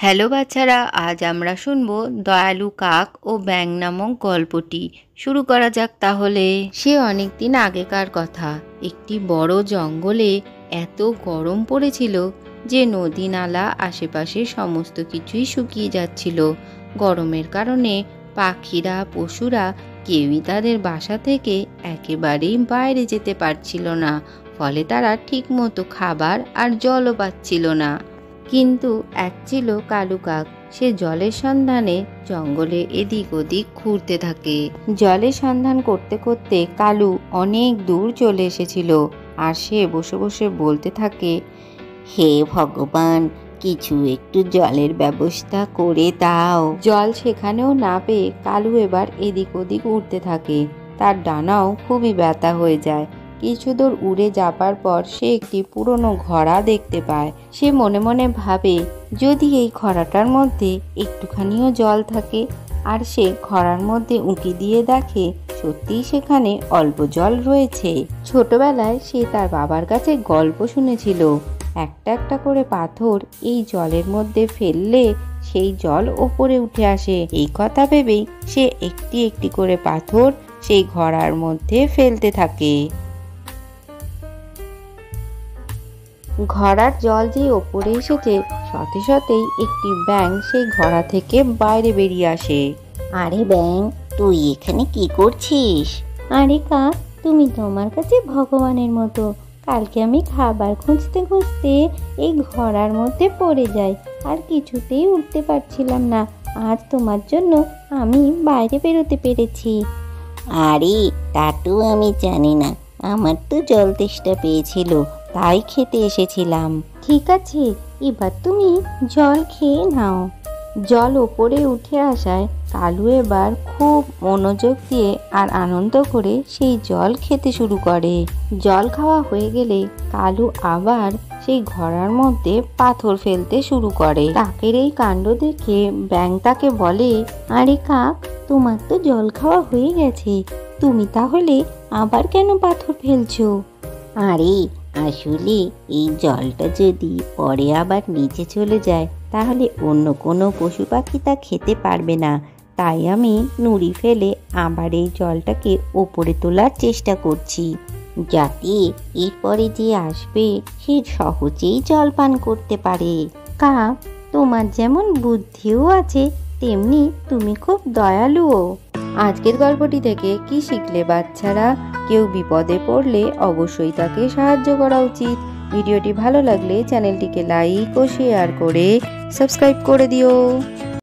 Hello বাচ্চারা, আজ আমরা শুনবো দয়ালু কাক ও ব্যাঙ নামক গল্পটি। শুরু করা যাক তাহলে। সে অনেক দিন আগেকার কথা। একটি বড় জঙ্গলে এত গরম পড়েছিল যে নদী নালা আশেপাশে সমস্ত কিছুই শুকিয়ে যাচ্ছিল। গরমের কারণে পাখিরা পশুরা কেউই তাদের বাসা থেকে একেবারেই বাইরে যেতে পারছিল না। ফলে তারা ঠিকমতো খাবার আর জলও পাচ্ছিল না। কিন্তু এক ছিল কালু কাক। সে জলের সন্ধানে জঙ্গলে এদিক ওদিক ঘুরতে থাকে। জলের সন্ধান করতে করতে কালু অনেক দূর চলে এসেছিল। আর সে বসে বসে বলতে থাকে, হে ভগবান, কিছু একটু জলের ব্যবস্থা করে দাও। জল সেখানেও না পেয়ে কালু এবার এদিক ওদিক উড়তে থাকে। তার ডানাও খুবই ব্যথা হয়ে যায়। কিছু দূর উড়ে যাবার পর সে একটি পুরনো ঘড়া দেখতে পায়। সে মনে মনে ভাবে, যদি এই ঘড়াটার মধ্যে একটুখানিও জল থাকে। আর সে ঘড়ার মধ্যে উঁকি দিয়ে দেখে সত্যিই সেখানে অল্প জল রয়েছে। ছোটবেলায় সে তার বাবার কাছে গল্প শুনেছিল, একটা একটা করে পাথর এই জলের মধ্যে ফেললে সেই জল ওপরে উঠে আসে। এই কথা ভেবেই সে একটি একটি করে পাথর সেই ঘড়ার মধ্যে ফেলতে থাকে। ঘড়ার জল যে ওপরে এসেছে, সাথে সাথেই একটি ব্যাঙ সেই ঘড়া থেকে বাইরে বেরিয়ে আসে। আরে ব্যাঙ, তুই এখানে কি করছিস? আরে কাক, তুমি তোমার কাছে ভগবানের মতো। কালকে আমি খাবার খুঁজতে খুঁজতে এই ঘড়ার মধ্যে পড়ে যাই আর কিছুতেই উঠতে পারছিলাম না। আজ তোমার জন্য আমি বাইরে বেরোতে পেরেছি। আরে তা তো আমি জানি না, আমার তো জল তেষ্টা পেয়েছিল, তাই খেতে এসেছিলাম। ঠিক আছে, এবার তুমি জল খেয়ে নাও। জল ওপরে উঠে আসায় কালু এবার খুব মনোযোগ দিয়ে আর আনন্দ করে সেই জল খেতে শুরু করে। জল খাওয়া হয়ে গেলে কালু আবার সেই ঘড়ার মধ্যে পাথর ফেলতে শুরু করে। কাকের এই কাণ্ড দেখে ব্যাঙ তাকে বলে, আরে কাক, তোমার তো জল খাওয়া হয়ে গেছে, তুমি তাহলে আবার কেন পাথর ফেলছো? আরে আসলে এই জলটা যদি পরে আবার নিচে চলে যায় তাহলে অন্য কোনো পশু পাখি তা খেতে পারবে না। তাই আমি নুড়ি ফেলে আবার এই জলটাকে ওপরে তোলার চেষ্টা করছি, যাতে এরপরে যে আসবে সে সহজেই জল পান করতে পারে। কাক, তোমার যেমন বুদ্ধিও আছে তেমনি তুমি খুব দয়ালুও। আজকের গল্পটি থেকে কি শিখলে বাচ্চারা? কেউ বিপদে পড়লে অবশ্যই তাকে সাহায্য করা উচিত। ভিডিওটি ভালো লাগলে চ্যানেলটিকে লাইক ও শেয়ার করে সাবস্ক্রাইব করে দিও।